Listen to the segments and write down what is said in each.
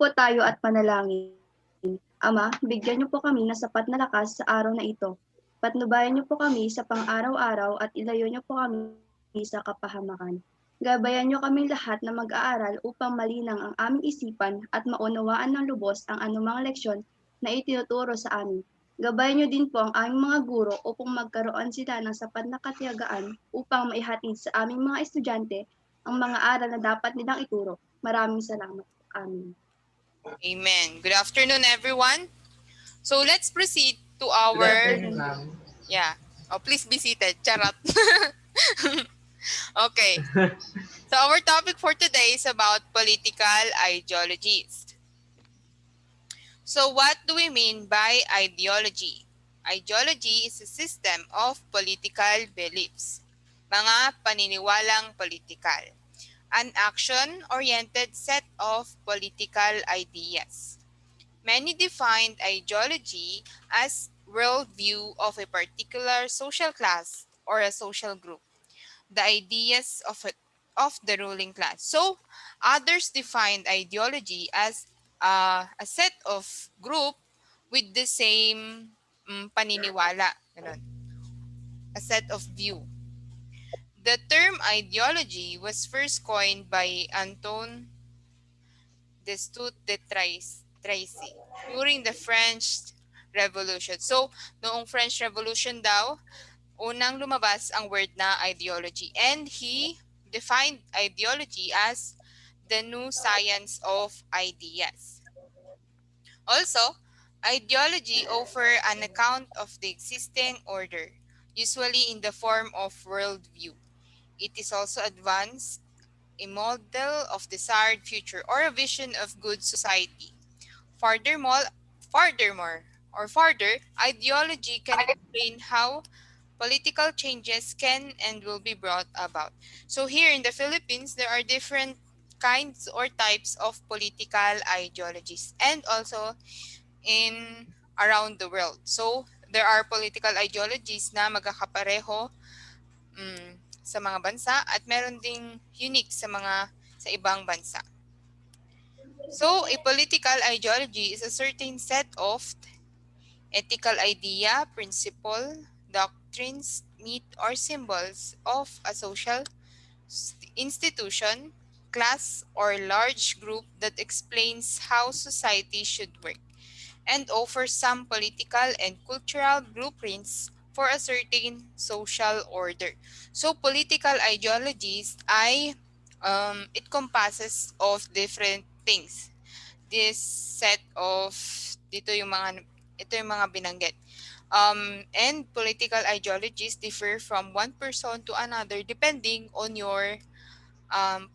po tayo at manalangin. Ama, bigyan niyo po kami ng sapat na lakas sa araw na ito. Patnubayan niyo po kami sa pang-araw-araw at ilayo niyo po kami sa kapahamakan. Gabayan niyo kami lahat na mag-aaral upang malinang ang aming isipan at maunawaan ng lubos ang anumang leksyon na itinuturo sa amin. Gabayan niyo din po ang aming mga guro upang magkaroon sila ng sapat na katiyagaan upang maihatid sa aming mga estudyante ang mga aral na dapat nilang ituro. Maraming salamat. Amen. Amen. Good afternoon, everyone. So let's proceed to our... Good afternoon, ma'am. Yeah. Oh, please be seated. Charot. Okay. So our topic for today is about political ideologies. So what do we mean by ideology? Ideology is a system of political beliefs, mga paniniwalang politikal, an action-oriented set of political ideas. Many defined ideology as worldview of a particular social class or a social group, the ideas of the ruling class. So, others defined ideology as a set of group with the same paniniwala, ganun. A set of view. The term ideology was first coined by Anton Destutt de Tracy during the French Revolution. So, noong French Revolution daw, unang lumabas ang word na ideology. And he defined ideology as the new science of ideas. Also, ideology offers an account of the existing order, usually in the form of worldview. It is also advanced, a model of desired future or a vision of good society. Further, ideology can explain how political changes can and will be brought about. So here in the Philippines, there are different kinds or types of political ideologies and also in around the world. So there are political ideologies na magkakapareho sa mga bansa at meron ding unique sa ibang bansa. So, a political ideology is a certain set of ethical idea, principle, doctrines, myth, or symbols of a social institution, class, or large group that explains how society should work and offers some political and cultural blueprints for a certain social order. So, political ideologies it compasses of different things. This set of ito yung mga binanggit. And political ideologies differ from one person to another depending on your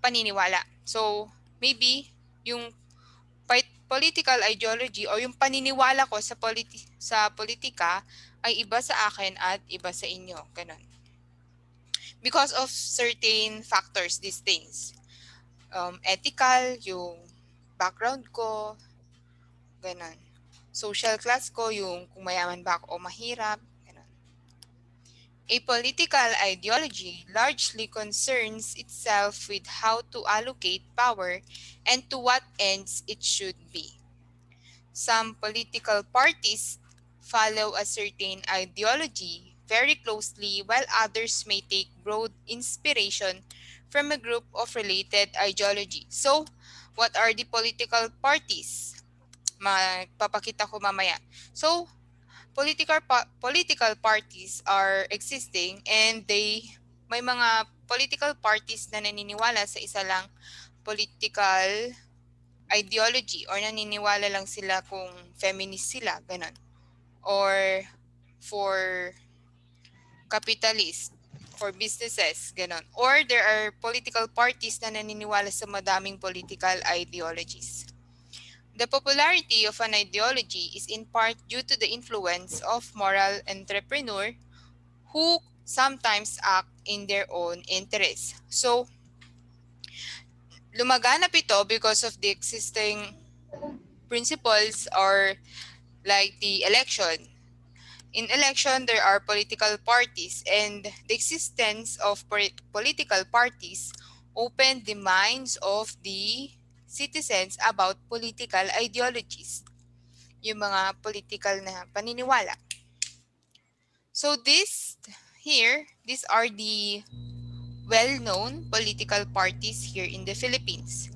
paniniwala. So, maybe yung political ideology o yung paniniwala ko sa politika ay iba sa akin at iba sa inyo. Ganun. Because of certain factors, these things. Ethical, yung background ko, ganun. Social class ko, yung kung mayaman ba ako o mahirap, ganun. A political ideology largely concerns itself with how to allocate power and to what ends it should be. Some political parties follow a certain ideology very closely while others may take broad inspiration from a group of related ideology. So, what are the political parties? Magpapakita ko mamaya. So, political parties are existing and may mga political parties na naniniwala sa isa lang political ideology or naniniwala lang sila kung feminist sila, ganun. Or for capitalist, for businesses, ganun. Or there are political parties na naniniwala sa madaming political ideologies. The popularity of an ideology is in part due to the influence of moral entrepreneurs who sometimes act in their own interests. So, lumaganap ito because of the existing principles or like the election. In election, there are political parties and the existence of political parties opened the minds of the citizens about political ideologies, yung mga political na paniniwala. So these are the well-known political parties here in the Philippines.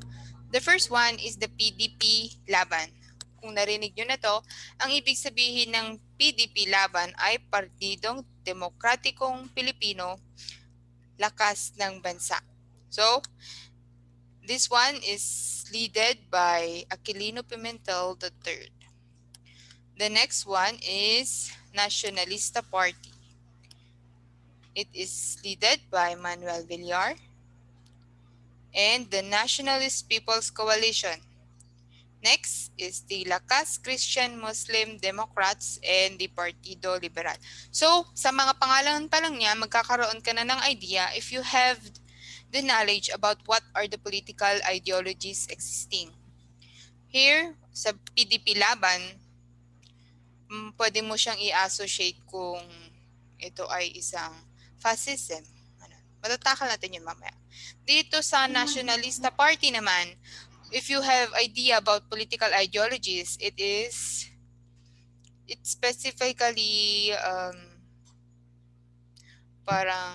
The first one is the PDP Laban. Kung narinig nyo na to, ang ibig sabihin ng PDP Laban ay Partidong Demokratikong Pilipino, Lakas ng Bansa. So, this one is led by Aquilino Pimentel III. The next one is Nationalista Party. It is led by Manuel Villar. And the Nationalist People's Coalition. Next is the Lakas Christian Muslim Democrats and the Partido Liberal. So, sa mga pangalan pa lang niya, magkakaroon ka na ng idea if you have the knowledge about what are the political ideologies existing. Here, sa PDP Laban, pwede mo siyang i-associate kung ito ay isang fascism. Matatakal natin yun mamaya. Dito sa Nationalista Party naman, if you have idea about political ideologies, it specifically parang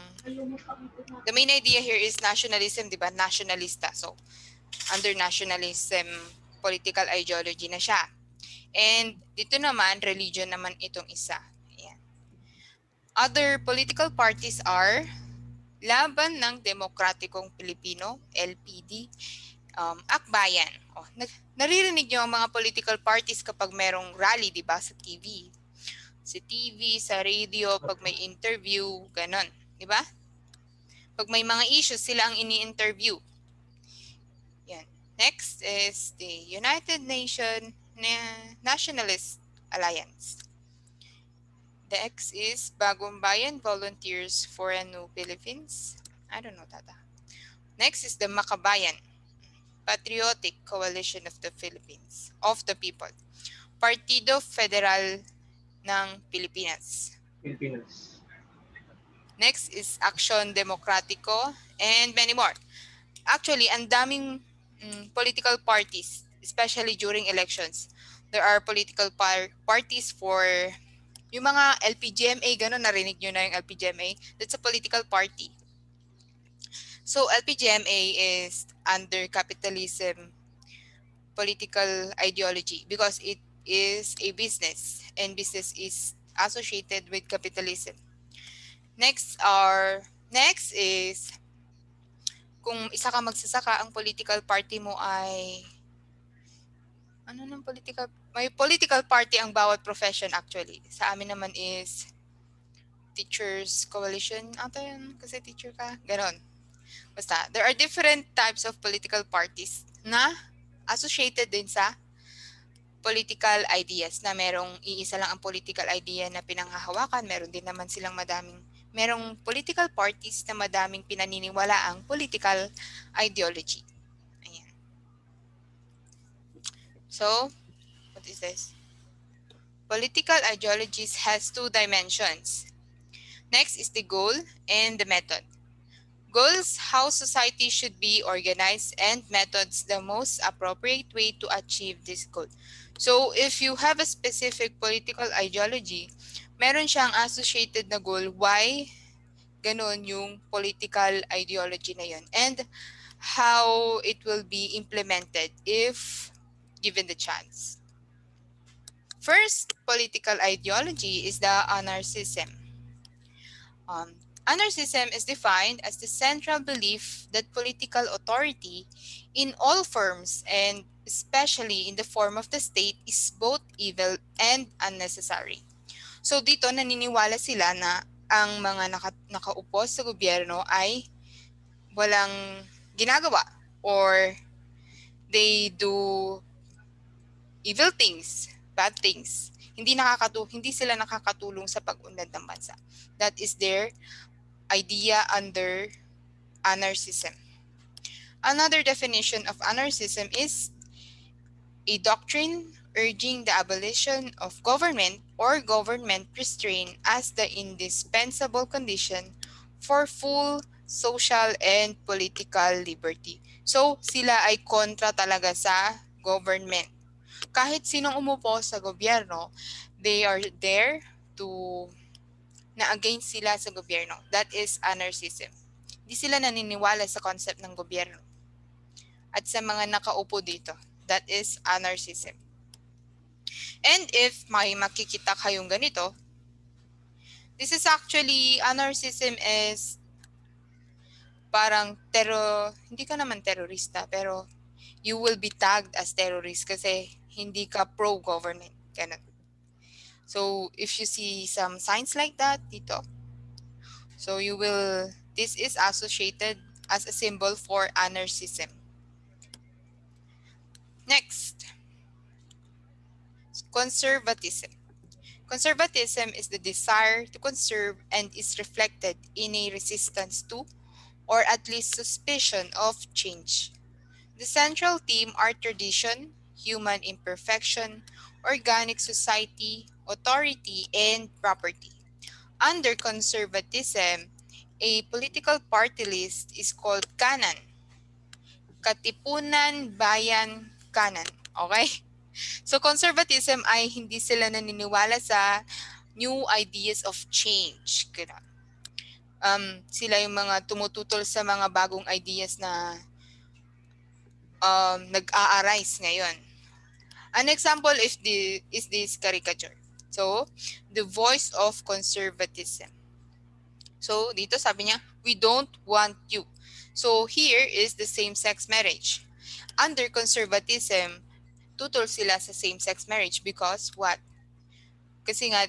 the main idea here is nationalism, di ba? Nationalista. So, under nationalism, political ideology na siya. And dito naman, religion naman itong isa. Ayan. Other political parties are Laban ng Demokratikong Pilipino, LPD, Akbayan. Naririnig niyo ang mga political parties kapag merong rally, di ba, sa TV. Sa TV, sa radio, pag may interview, ganon. Di ba? Pag may mga issues, sila ang ini-interview. Yan. Next is the United Nations Nationalist Alliance. The X is Bagong Bayan Volunteers for a New Philippines. I don't know, tata. Next is the Makabayan, Patriotic Coalition of the Philippines, of the People. Partido Federal ng Pilipinas. Next is Action Demokratiko and many more. Actually, ang daming political parties, especially during elections. There are political parties for yung mga LPGMA, gano'n, narinig nyo na yung LPGMA. That's a political party. So, LPGMA is under capitalism political ideology because it is a business and business is associated with capitalism. Next is kung isa ka magsasaka, ang political party mo ay may political party ang bawat profession actually. Sa amin naman is Teachers Coalition. Ata yun, kasi teacher ka. Ganon. Basta, there are different types of political parties na associated din sa political ideas na merong iisa lang ang political idea na pinanghahawakan. Meron din naman silang merong political parties na madaming pinaniniwala ang political ideology. Ayan. So, what is this? Political ideologies has two dimensions. Next is the goal and the method. Goals, how society should be organized, and methods, the most appropriate way to achieve this goal. So, if you have a specific political ideology, meron siyang associated na goal, why ganon yung political ideology na yun, and how it will be implemented if given the chance. First political ideology is the Anarchism. Anarchism is defined as the central belief that political authority in all forms and especially in the form of the state is both evil and unnecessary. So dito naniniwala sila na ang mga nakaupo sa gobyerno ay walang ginagawa or they do evil things, bad things. Hindi sila nakakatulong sa pag-unlad ng bansa. That is their idea under anarchism. Another definition of anarchism is a doctrine urging the abolition of government or government restraint as the indispensable condition for full social and political liberty. So, sila ay kontra talaga sa government. Kahit sinong umupo sa gobyerno, they are there to na against sila sa gobyerno. That is anarchism. Di sila naniniwala sa concept ng gobyerno. At sa mga nakaupo dito, that is anarchism. And if may makikita kayong ganito, this is actually, anarchism is parang hindi ka naman terorista, pero you will be tagged as terrorist kasi hindi ka pro-government. Ganun. So, if you see some signs like that dito, so this is associated as a symbol for anarchism. Next, conservatism. Conservatism is the desire to conserve and is reflected in a resistance to, or at least suspicion of, change. The central theme are tradition, human imperfection, organic society, authority, and property. Under conservatism, a political party list is called kanan. Katipunan, bayan, kanan. Okay? So conservatism ay hindi sila naniniwala sa new ideas of change. Sila yung mga tumututol sa mga bagong ideas na nag-a-arise ngayon. An example is this caricature. So, the voice of conservatism. So, dito sabi niya, we don't want you. So, here is the same-sex marriage. Under conservatism, tutol sila sa same-sex marriage because what? Kasi nga,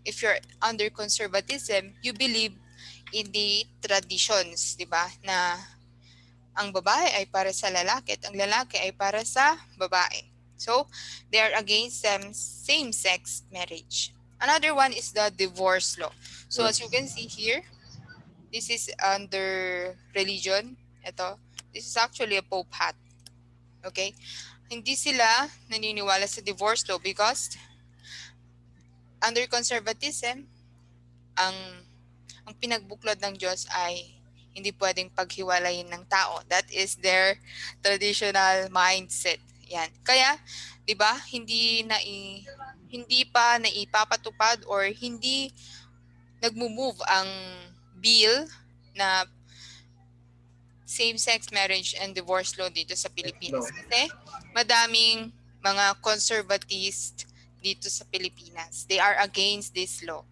if you're under conservatism, you believe in the traditions, di ba? Na ang babae ay para sa lalaki at ang lalaki ay para sa babae. So, they are against same-sex marriage. Another one is the divorce law. So, as you can see here, this is under religion. Ito, this is actually a pope hat. Okay? Hindi sila naniniwala sa divorce law because under conservatism, ang pinagbuklod ng Diyos ay hindi pwedeng paghiwalayin ng tao. That is their traditional mindset. Yan. Kaya, 'di ba, hindi pa naipapatupad or hindi nagmo-move ang bill na same-sex marriage and divorce law dito sa Pilipinas. Kasi madaming mga conservatist dito sa Pilipinas. They are against this law.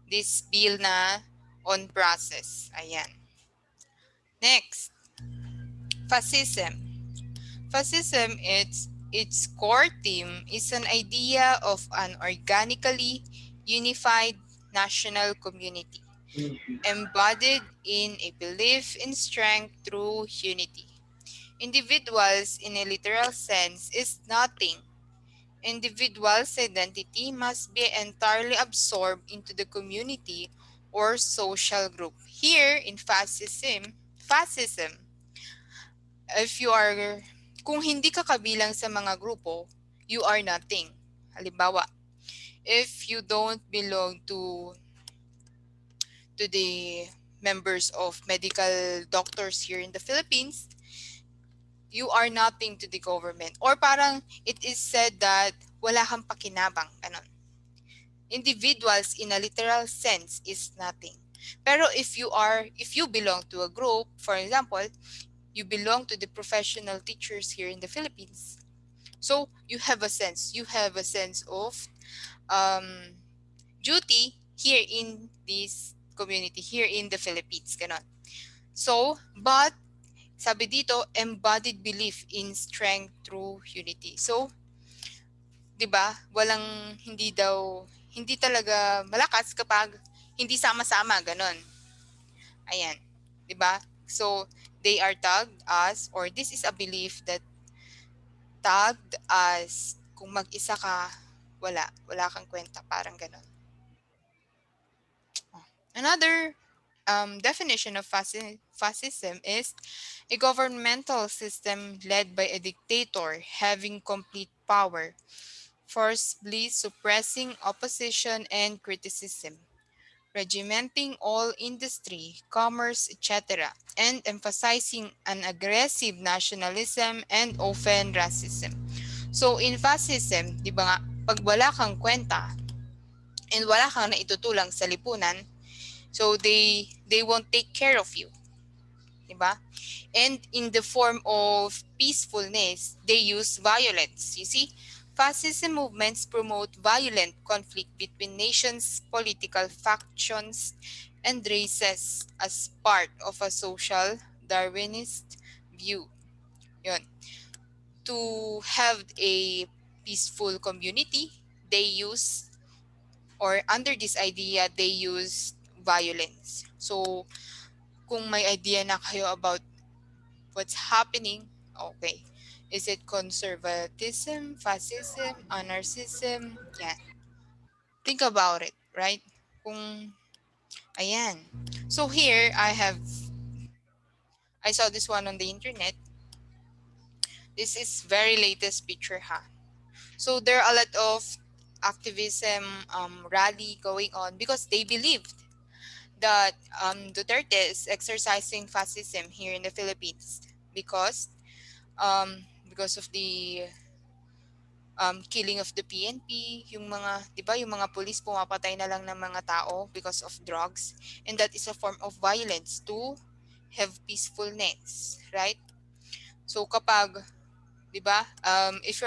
This bill na on process. Ayan. Next, fascism. Fascism, its core theme is an idea of an organically unified national community, embodied in a belief in strength through unity. Individuals, in a literal sense, is nothing. Individual's identity must be entirely absorbed into the community or social group. Here in fascism, if you are, kung hindi ka kabilang sa mga grupo, you are nothing. Halimbawa, if you don't belong to the members of medical doctors here in the Philippines, you are nothing to the government. Or parang it is said that wala kang pakinabang. Ganon. Individuals in a literal sense is nothing. Pero if you belong to a group, for example, you belong to the professional teachers here in the Philippines. So you have a sense of duty here in this community, here in the Philippines. Ganon. So, but sabi dito, embodied belief in strength through unity. So, 'di ba? Hindi talaga malakas kapag hindi sama-sama, ganon. Ayan, 'di ba? So, they are tagged as, or this is a belief that tagged as kung mag-isa ka, wala kang kwenta, parang ganon. Another definition of fascism is a governmental system led by a dictator having complete power, forcibly suppressing opposition and criticism, regimenting all industry, commerce, etc., and emphasizing an aggressive nationalism and often racism. So in fascism, di ba nga, pag wala kang kwenta and wala kang naitutulang sa lipunan, so they won't take care of you, di ba? And in the form of peacefulness, they use violence. You see, fascism movements promote violent conflict between nations, political factions, and races as part of a social Darwinist view. Yun. To have a peaceful community, they use, or under this idea, they use violence. So, kung may idea na kayo about what's happening, okay. Is it conservatism, fascism, anarchism? Yeah. Think about it, right? Kung, ayan. So here, I saw this one on the internet. This is very latest picture, ha? So there are a lot of activism rally going on because they believed that Duterte is exercising fascism here in the Philippines because of the killing of the PNP, yung mga, 'di ba, yung mga police pumapatay na lang ng mga tao because of drugs, and that is a form of violence to have peacefulness, right? So kapag, 'di ba, if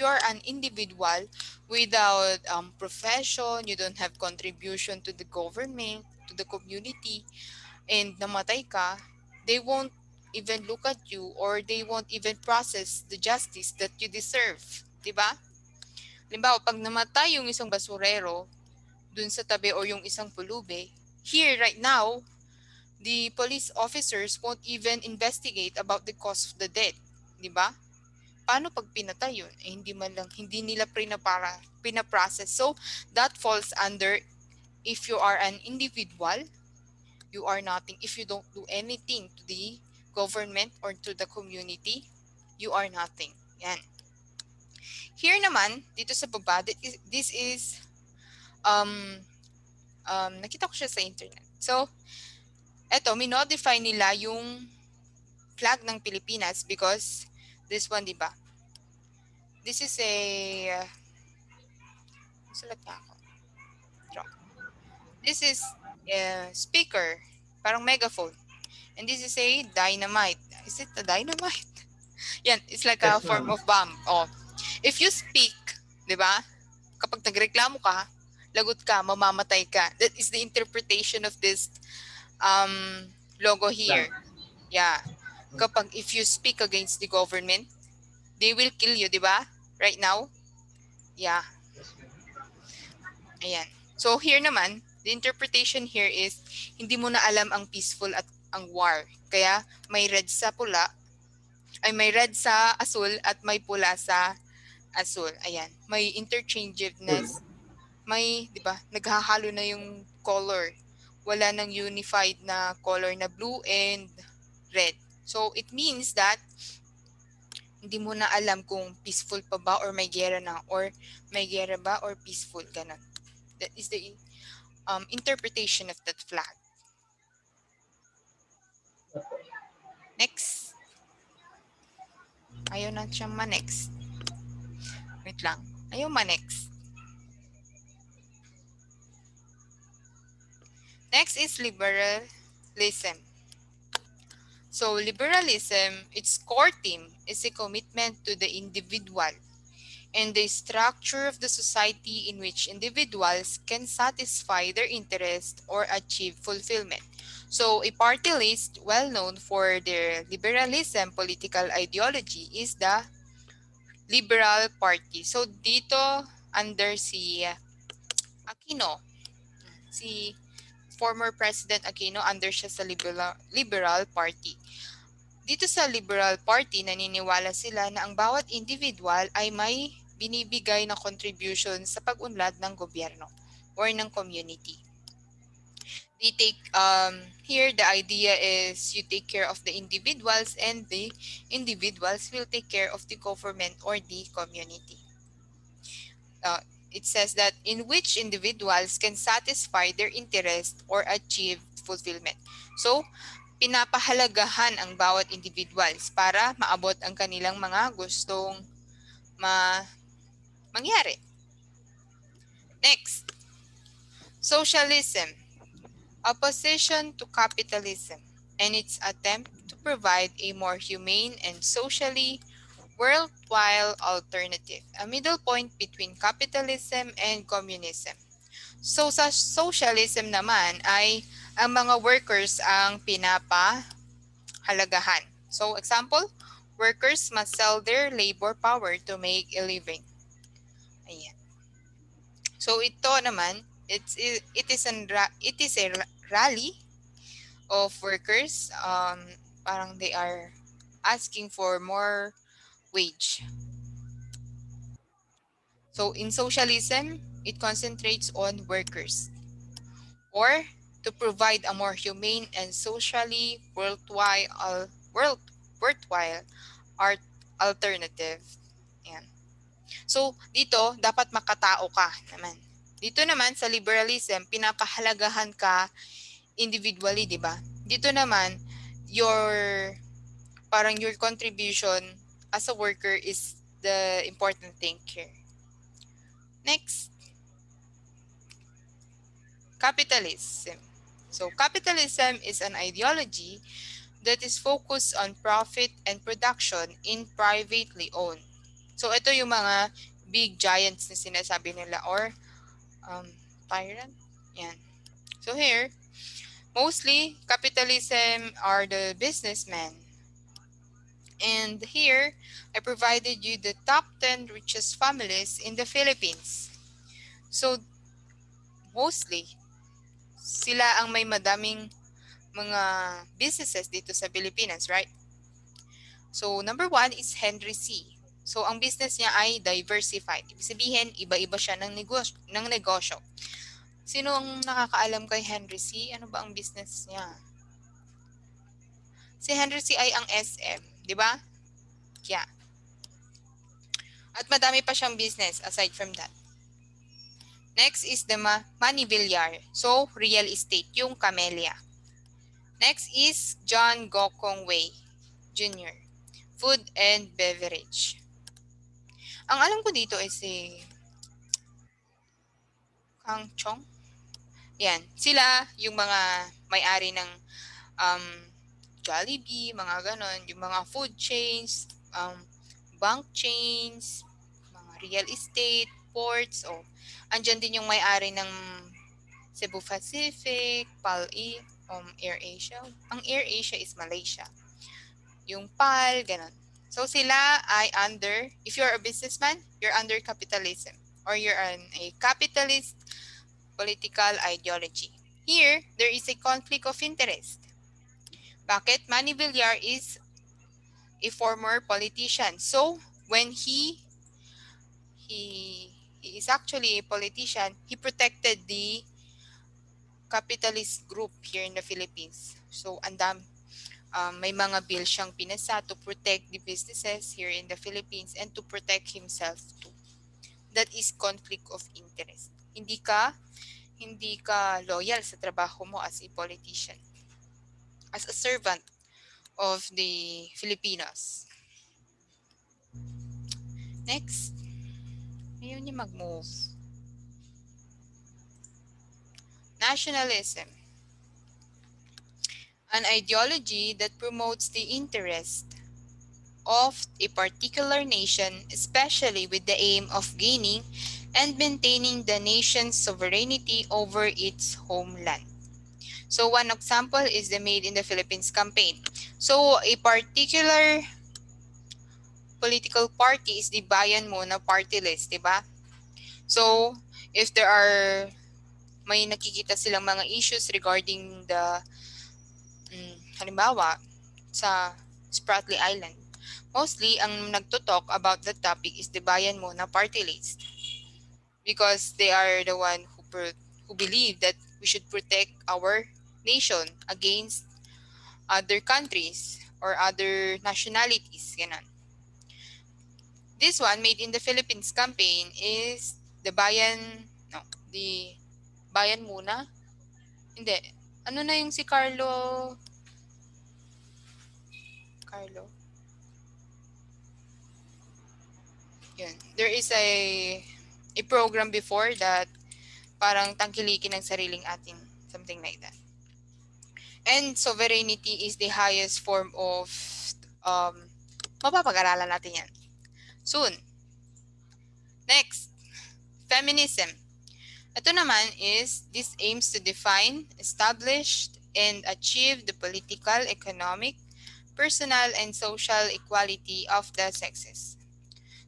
you're an individual without profession, you don't have contribution to the government, to the community, and namatay ka, they won't even look at you or they won't even process the justice that you deserve, 'di ba? Halimbawa, pag namatay yung isang basurero dun sa tabi or yung isang pulube, here right now, the police officers won't even investigate about the cause of the death, 'di ba? Paano pag pinatay yun? Eh, hindi nila pinaprocess. So, that falls under, if you are an individual, you are nothing. If you don't do anything to the government or to the community, you are nothing. Yan. Here naman, dito sa baba, this is, nakita ko siya sa internet. So, eto, minodify nila yung flag ng Pilipinas because this one, di ba? This is a, sulat na ako. Draw. This is a speaker, parang megaphone. And this is a dynamite. Is it a dynamite? Yan, it's like a Yes, form ma'am. of bomb. Oh. If you speak, di ba? Kapag nagreklamo ka, lagot ka, mamamatay ka. That is the interpretation of this logo Flag. here. Yeah. Kapag if you speak against the government, they will kill you, di ba? Right now? Yeah. Yes, ma'am. Ayan. So here naman, the interpretation here is hindi mo na alam ang peaceful at ang war. Kaya may red sa pula, ay may red sa asul at may pula sa asul. Ayan. May Full. interchangeableness. May, 'di ba? Naghahalo na yung color. Wala nang unified na color na blue and red. So it means that hindi mo na alam kung peaceful pa ba or may gera na or may gera ba or peaceful ganun. That is the interpretation of that flag. Next. Ayaw na siyang ma-next. Wait lang. Ayaw ma-next. Next is liberalism. So liberalism, its core theme is a commitment to the individual and the structure of the society in which individuals can satisfy their interest or achieve fulfillment. So a party list well known for their liberalism political ideology is the Liberal Party. So dito under si Aquino, si former President Aquino, under siya sa Liberal Party. Dito sa Liberal Party, naniniwala sila na ang bawat individual ay may binibigay na contribution sa pag-unlad ng gobyerno or ng community. They take, here the idea is you take care of the individuals and the individuals will take care of the government or the community. it says that in which individuals can satisfy their interest or achieve fulfillment. So, pinapahalagahan ang bawat individuals para maabot ang kanilang mga gustong ma mangyari. Next, socialism, opposition to capitalism, and its attempt to provide a more humane and socially worthwhile alternative, a middle point between capitalism and communism. So sa socialism naman ay ang mga workers ang pinapahalagahan. So example, workers must sell their labor power to make a living. Ayan. So ito naman, it is a rally of workers. Parang they are asking for more wage. So in socialism, it concentrates on workers or to provide a more humane and socially world, worthwhile art alternative. Yan. So dito dapat makatao ka naman. Dito naman sa liberalism, pinapahalagahan ka individually, 'di ba? Dito naman your parang your contribution as a worker is the important thing here. Next, capitalism. So capitalism is an ideology that is focused on profit and production in privately owned. So ito yung mga big giants na sinasabi nila or um, tyrant. Yan. So here, mostly capitalism are the businessmen. And here, I provided you the top 10 richest families in the Philippines. So mostly, sila ang may madaming mga businesses dito sa Pilipinas, right? So, number one is Henry C. So, ang business niya ay diversified. Ibig sabihin, iba-iba siya ng negosyo. Sino ang nakakaalam kay Henry C? Ano ba ang business niya? Si Henry C ay ang SM, di ba? Yeah. At madami pa siyang business aside from that. Next is the Manny Villar. So, real estate, yung Camellia. Next is John Gokong Wei Jr. Food and beverage. Ang alam ko dito ay si Kang Chong. Yan. Sila yung mga may-ari ng um, Jollibee, mga ganon. Yung mga food chains, bank chains, mga real estate, ports. O, andyan din yung may-ari ng Cebu Pacific, PAL-E, AirAsia. Ang AirAsia is Malaysia. Yung PAL, ganon. So sila ay under, if you're a businessman, you're under capitalism or you're a capitalist political ideology. Here, there is a conflict of interest. Bakit? Manny Villar is a former politician. So, when he is actually a politician, he protected the capitalist group here in the Philippines. So, may mga bill siyang pinasa to protect the businesses here in the Philippines and to protect himself too. That is conflict of interest. Hindi ka loyal sa trabaho mo as a politician, as a servant of the Filipinos. Next, ayaw niya mag-move. Nationalism, an ideology that promotes the interest of a particular nation, especially with the aim of gaining and maintaining the nation's sovereignty over its homeland. So one example is the Made in the Philippines campaign. So a particular political party is the bayan mo na party list, di ba? So if there are may nakikita silang mga issues regarding the halimbawa sa Spratly Island, mostly ang nagto-talk about the topic is the bayan mo na party list because they are the one who believe that we should protect our nation against other countries or other nationalities. Ganon. This one, Made in the Philippines campaign, is the bayan, no, the bayan muna. Hindi. Ano na yung si Carlo? Yun. There is a program before that parang tangkilikin ng sariling atin. Something like that. And sovereignty is the highest form of um, mapapag-aralan natin yan soon. Next, feminism. Ito naman is, this aims to define, establish, and achieve the political, economic, personal, and social equality of the sexes.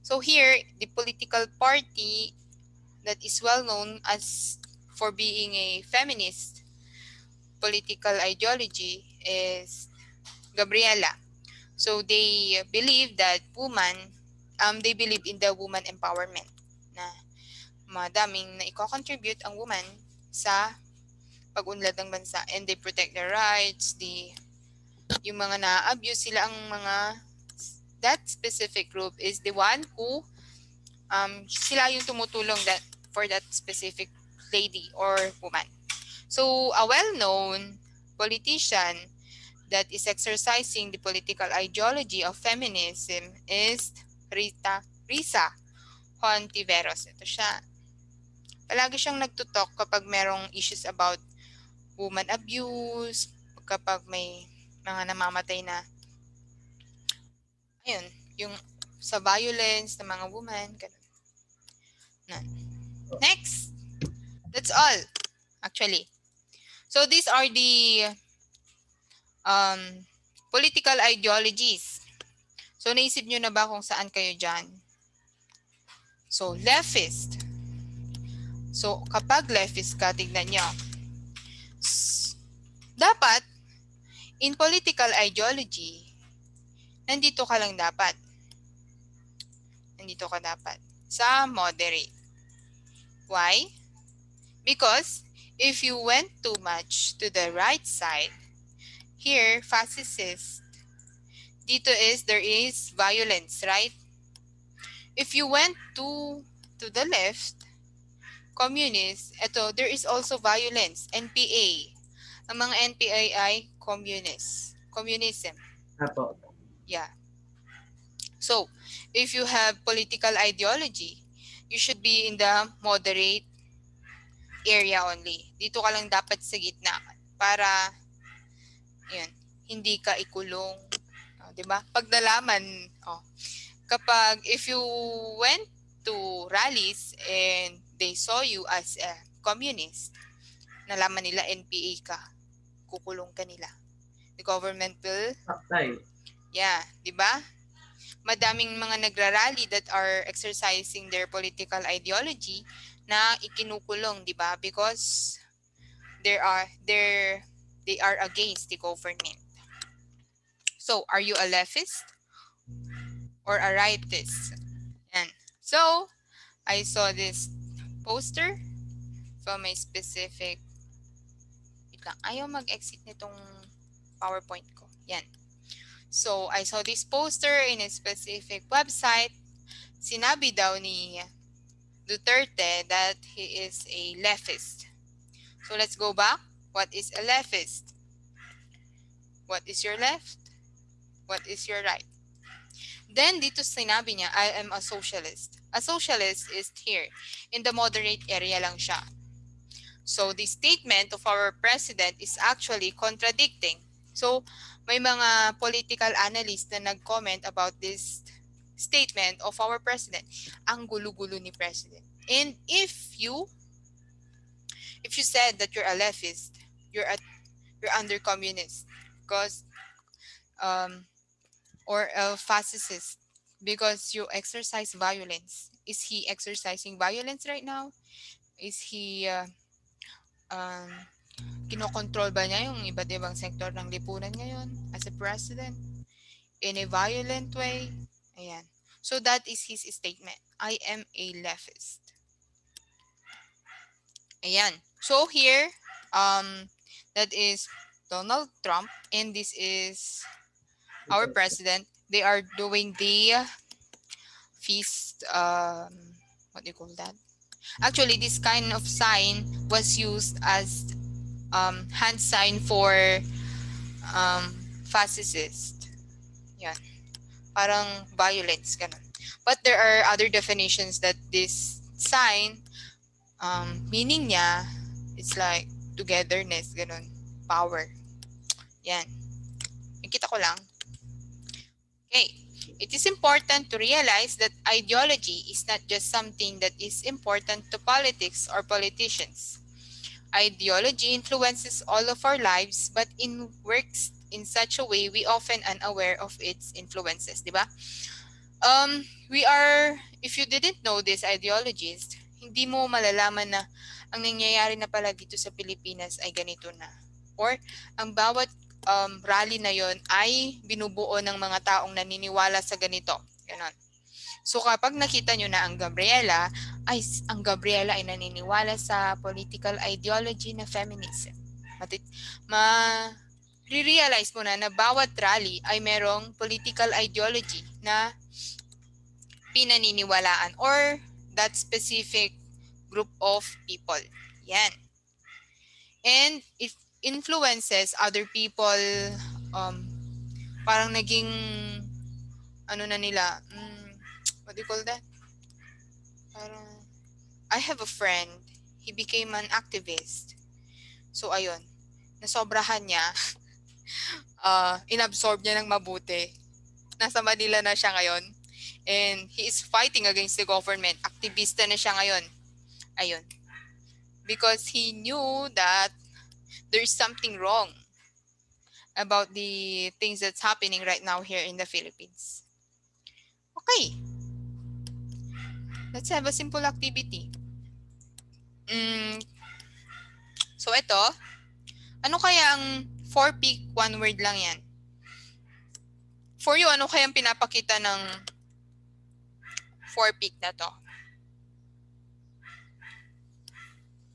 So here, the political party that is well known as for being a feminist political ideology is Gabriela. So they believe in the woman empowerment na madaming na i-contribute ang woman sa pag-unlad ng bansa, and they protect their rights, yung mga na-abuse sila, ang mga that specific group is the one who sila yung tumutulong that for that specific lady or woman. So a well-known politician that is exercising the political ideology of feminism is Risa Hontiveros. Ito siya. Palagi siyang nagtutok kapag merong issues about woman abuse, kapag may mga namamatay na, ayun, yung sa violence ng mga woman, ganun. Next, that's all, actually. So these are the political ideologies. So naisip nyo na ba kung saan kayo dyan? So leftist. So kapag leftist ka, tignan nyo. Dapat, in political ideology, nandito ka lang dapat. Nandito ka dapat sa moderate. Why? Because if you went too much to the right side, here, fascist, there is violence, right? If you went to the left, communist, there is also violence, NPA. Ang mga NPA ay communism. Apo. Yeah. So, if you have political ideology, you should be in the moderate area only. Dito ka lang dapat sa gitna para yun, hindi ka ikulong. 'Di ba? Pag nalaman, kapag if you went to rallies and they saw you as a communist, nalaman nila NPA ka, kukulong ka nila. The government will yeah, 'di ba? Madaming mga nagrarally that are exercising their political ideology na ikinukulong, 'di ba? Because they are against the government. So, are you a leftist or a rightist? And so, I saw this poster from a specific, wait lang, ayaw mag-exit nitong PowerPoint ko. Yan. So, I saw this poster in a specific website. Sinabi daw ni Duterte that he is a leftist. So, let's go back. What is a leftist? What is your left? What is your right? Then, dito sinabi niya, I am a socialist. A socialist is here. In the moderate area lang siya. So, the statement of our president is actually contradicting. So, may mga political analysts na nag-comment about this statement of our president. Ang gulo-gulo ni president. And if you said that you're a leftist, you're under communist, because or a fascist, because you exercise violence. Is he exercising violence right now? Is he kinokontrol ba niya yung iba't ibang sektor ng lipunan ngayon as a president in a violent way? Ayan. So that is his statement. I am a leftist. Ayan. So here, that is Donald Trump, and this is our president. They are doing the feast, what do you call that? Actually, this kind of sign was used as hand sign for fascist. Yan. Parang violence, ganun. But there are other definitions that this sign, meaning niya, it's like togetherness, ganun. Power. Yan. Nakita ko lang. Okay. It is important to realize that ideology is not just something that is important to politics or politicians. Ideology influences all of our lives, but in works in such a way we often unaware of its influences, di ba? We are, if you didn't know these ideologies, hindi mo malalaman na ang nangyayari na pala dito sa Pilipinas ay ganito na. Or ang bawat rally na yon ay binubuo ng mga taong naniniwala sa ganito. Ganon. So kapag nakita nyo na ang Gabriela ay naniniwala sa political ideology na feminism. Re-realize mo na bawat rally ay merong political ideology na pinaniniwalaan or that specific group of people. Yan. And it influences other people, parang naging, ano na nila, what do you call that? Parang, I have a friend, he became an activist. So ayun, nasobrahan niya, inabsorb niya ng mabuti. Nasa Manila na siya ngayon. And he is fighting against the government. Aktivista na siya ngayon. Ayun. Because he knew that there's something wrong about the things that's happening right now here in the Philippines. Okay. Let's have a simple activity. So ito, ano kaya ang 4-pick, one word lang yan? For you, ano kaya ang pinapakita ng 4-pick na to?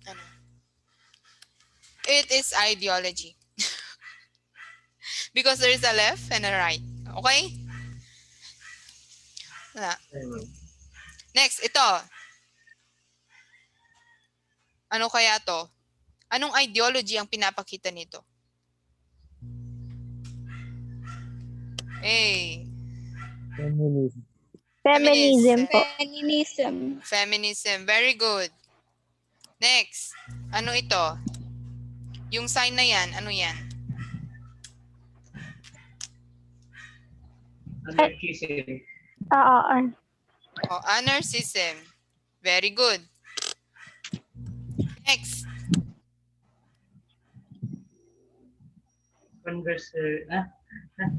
Ano? It is ideology. Because there is a left and a right. Okay? Wala. Next, ito. Ano kaya to? Anong ideology ang pinapakita nito? Hey. Feminism. Feminism po. Feminism. Feminism. Very good. Next. Ano ito? Yung sign na yan, ano yan? Anarchism. Oh, Anarchism. Very good. Next.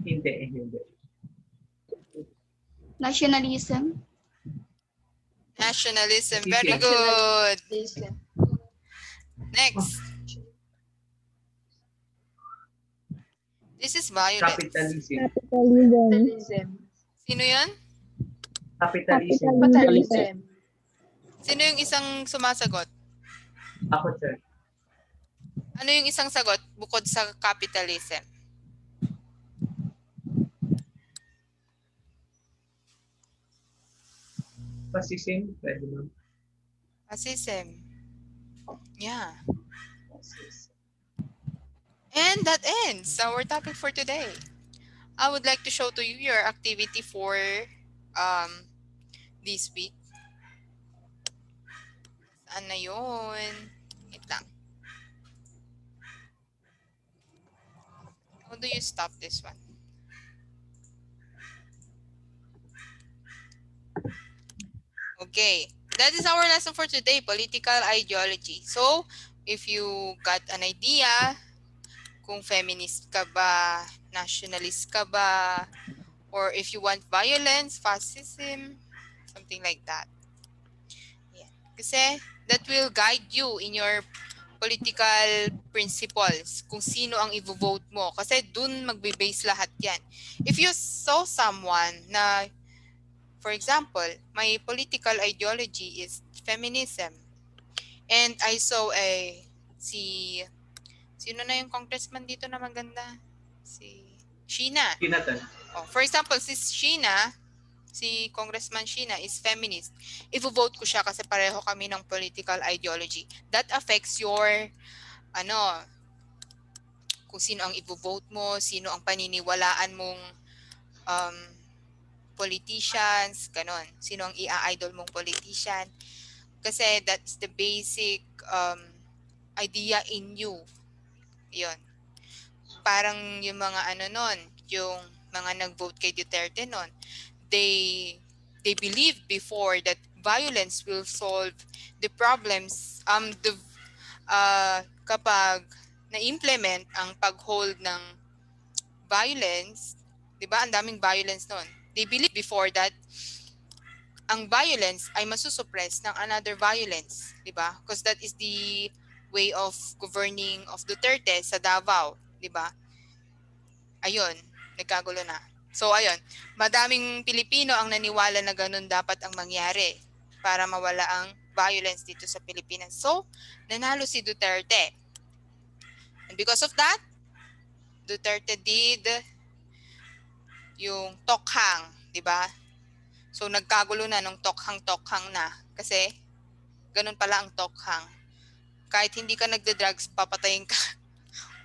Hindi. Nationalism. Nationalism. Very good. Next. This is violence. Capitalism. Sino yun? Capitalism. Sino yung isang sumasagot? Ako, sir. Ano yung isang sagot bukod sa capitalism? Fascism. Pwede mo. Fascism. Yeah. And that ends our topic for today. I would like to show to you your activity for this week. Saan na yun? Wait lang. How do you stop this one? Okay. That is our lesson for today, political ideology. So, if you got an idea, kung feminist ka ba, nationalist ka ba, or if you want violence, fascism, something like that. Yeah. Kasi that will guide you in your political principles, kung sino ang i-vote mo. Kasi dun magbe-base lahat yan. If you saw someone na, for example, my political ideology is feminism, and I saw sino na yung congressman dito na maganda? Si Sheena. Tinatan. Oh, for example, si Sheena, si Congressman Sheena is feminist, i-vote ko siya kasi pareho kami ng political ideology. That affects your, ano, kung sino ang i-vote mo, sino ang paniniwalaan mong um, politicians, ganon. Sino ang i-idol mong politician. Kasi that's the basic idea in you. Yun. Parang yung mga nun, yung mga nag-vote kay Duterte nun, they believed before that violence will solve the problems kapag na-implement ang pag-hold ng violence, 'di ba? Ang daming violence noon. They believed before that ang violence ay masusuppress ng another violence, 'di ba? Because that is the way of governing of Duterte sa Davao, 'di ba? Ayun, nagkagulo na. So ayun, madaming Pilipino ang naniwala na ganun dapat ang mangyari para mawala ang violence dito sa Pilipinas. So, nanalo si Duterte. And because of that, Duterte did yung tokhang, 'di ba? So nagkagulo na nung tokhang-tokhang na kasi ganun pala ang tokhang. Kahit hindi ka nagde-drugs, papatayin ka.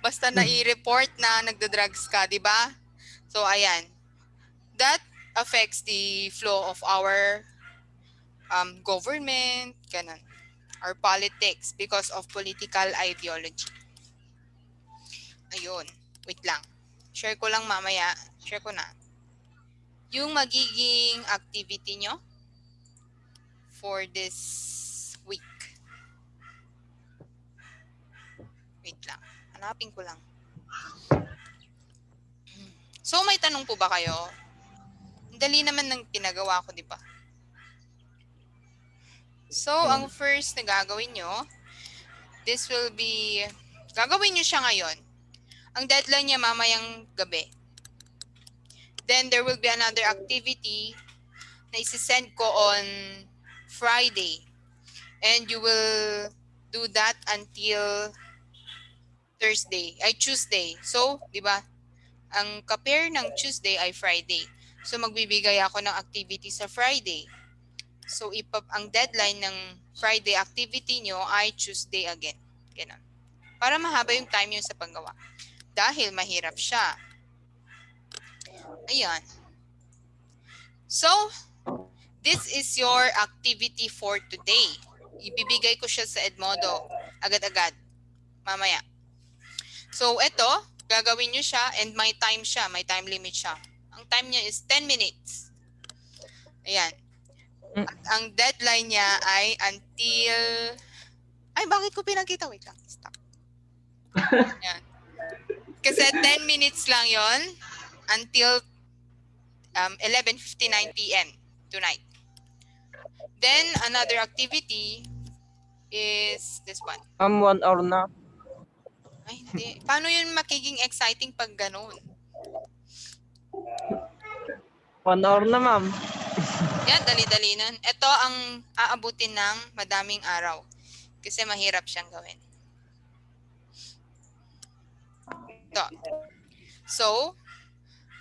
Basta na-i-report na nagde-drugs ka, 'di ba? So ayan. That affects the flow of our government, ganun, our politics because of political ideology. Ayun. Wait lang. Share ko lang mamaya. Share ko na. Yung magiging activity nyo for this week. Wait lang. Hanapin ko lang. So, may tanong po ba kayo? Ang dali naman ng pinagawa ko, di ba? So, ang first na gagawin nyo, this will be, gagawin nyo siya ngayon. Ang deadline niya mamayang gabi. Then, there will be another activity na isi-send ko on Friday. And you will do that until Tuesday. So, di ba? Ang ka-pair ng Tuesday ay Friday. So, magbibigay ako ng activity sa Friday. So, ang deadline ng Friday activity nyo ay Tuesday again. Ganun. Para mahaba yung time nyo sa paggawa. Dahil mahirap siya. Ayan. So, this is your activity for today. Ibibigay ko siya sa Edmodo. Agad-agad. Mamaya. So, ito, gagawin nyo siya and may time siya. May time limit siya. Ang time niya is 10 minutes. Ayan. At ang deadline niya ay until... Ay, bakit ko pinakita? Wait lang. Stop. Ayan. Kasi 10 minutes lang yon until 11:59 p.m. tonight. Then, another activity is this one. 1 hour na. Ay, hindi. Paano yun magiging exciting pag ganun? 1 hour na, ma'am. Yan, dali-dali nun. Ito ang aabutin ng madaming araw. Kasi mahirap siyang gawin. Ito. So,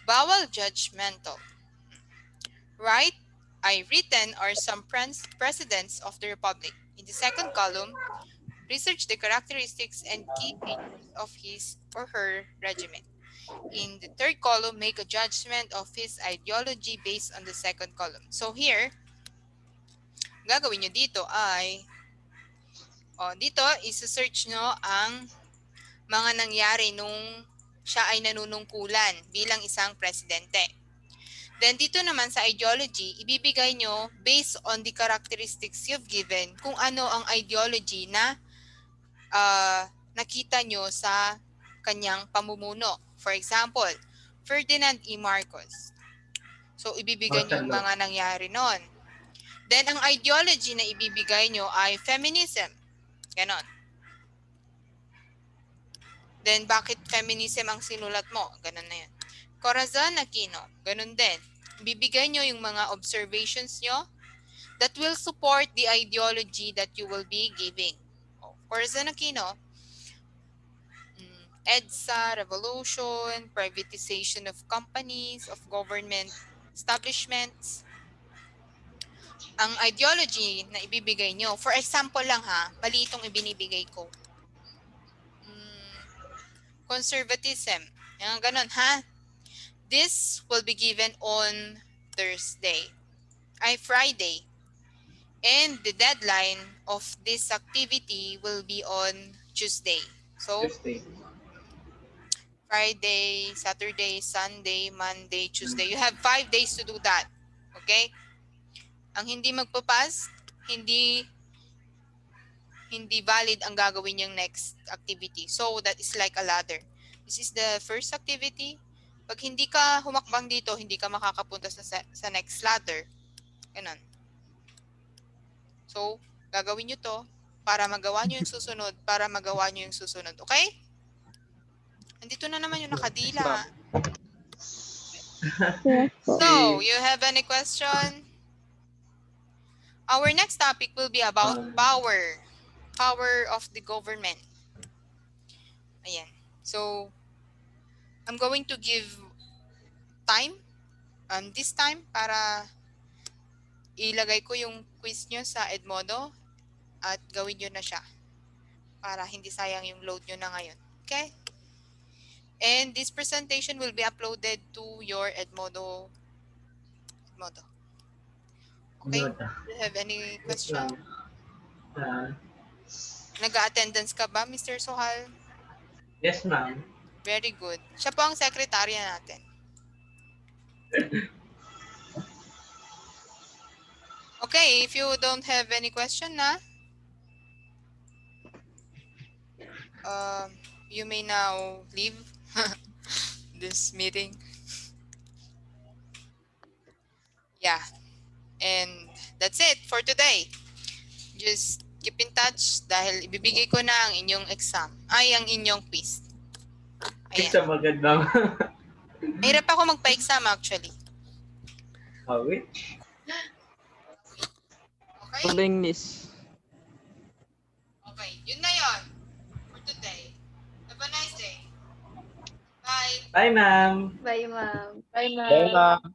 bawal judgmental. Right? I written are some presidents of the Republic. In the second column, research the characteristics and key features of his or her regiment. In the third column, make a judgment of his ideology based on the second column. So here, gagawin nyo dito ay, dito isa-search nyo ang mga nangyari nung siya ay nanunungkulan bilang isang presidente. Then dito naman sa ideology, ibibigay nyo based on the characteristics you've given kung ano ang ideology na nakita nyo sa kanyang pamumuno. For example, Ferdinand E. Marcos. So, ibibigay nyo yung mga nangyari nun. Then, ang ideology na ibibigay nyo ay feminism. Ganon. Then, bakit feminism ang sinulat mo? Ganon na yun. Corazon Aquino. Ganon din. Ibibigay nyo yung mga observations nyo that will support the ideology that you will be giving. Corazon Aquino, EDSA, revolution, privatization of companies, of government establishments, ang ideology na ibibigay nyo. For example lang ha, mali itong ibinibigay ko. Conservatism. Yung ganun ha. This will be given on Friday. And the deadline of this activity will be on Tuesday. So, Tuesday. Friday, Saturday, Sunday, Monday, Tuesday. You have 5 days to do that. Okay? Ang hindi magpapas, hindi valid ang gagawin niyang next activity. So, that is like a ladder. This is the first activity. Pag hindi ka humakbang dito, hindi ka makakapunta sa next ladder. Ganun. So, gagawin nyo to para magawa nyo yung susunod, Okay? Andito na naman yung nakadila. Yes po. So, you have any question? Our next topic will be about power. Power of the government. Ayan. So, I'm going to give time. This time, para ilagay ko yung quiz nyo sa Edmodo at gawin nyo na siya. Para hindi sayang yung load nyo na ngayon. Okay? And this presentation will be uploaded to your Edmodo. Okay? Note. Do you have any Yes, question? ma'am. Nag-attendance ka ba, Mr. Sohal? Yes, ma'am. Very good. Siya po ang sekretarya natin. Okay, if you don't have any question na, you may now leave this meeting. Yeah. And that's it for today. Just keep in touch dahil ibibigay ko na ang inyong exam. Ang inyong quiz. Ayan. Exam agad, ma'am. Mahirap ako magpa-exam actually. Which? Okay? Puro English. Okay. Yun na yun for today. Have a nice day. Bye. Bye, ma'am. Bye, ma'am. Bye, Bye, ma'am.